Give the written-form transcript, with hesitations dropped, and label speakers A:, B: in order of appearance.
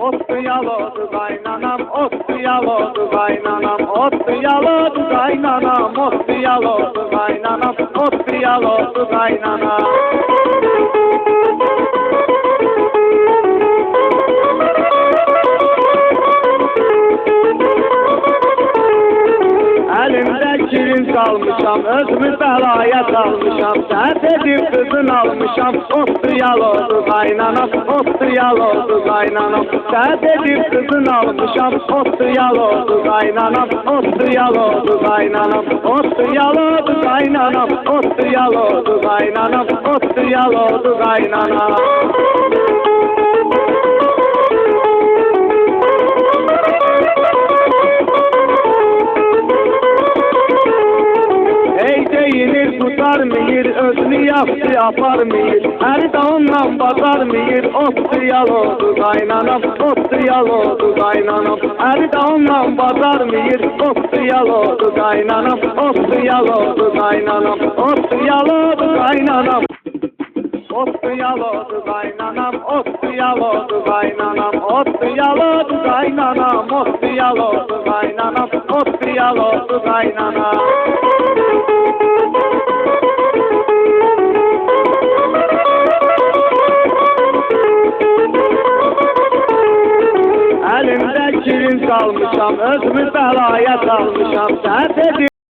A: Ottu yaladı qaynanam, ottu yaladı qaynanam, ottu yaladı qaynanam, ottu yaladı qaynanam, ottu yaladı qaynanam. Elimde kirin salmışam, özümü belaya salmışam, səhv edib qızın almışam, ottu yaladı qaynanam, ottu yaladı qaynanam, səhv edib qızın almışam, ottu yaladı qaynanam, ottu yaladı qaynanam, ottu yaladı qaynanam, ottu yaladı qaynanam, ottu yaladı qaynanam. Tutarmıyır, özünü yaptı aparmıyır, her de ondan bakarmıyır, ottu yaladı qaynanam, ottu yaladı qaynanam, her de ondan bakarmıyır, ottu yaladı qaynanam, ottu yaladı qaynanam, ottu yaladı qaynanam. Ottu yaladı qaynanam, ottu yaladı qaynanam, ottu yaladı qaynanam, ottu yaladı qaynanam, ottu yaladı qaynanam. Elimde kirin salmışam, özümü belaya salmışam, səhv edib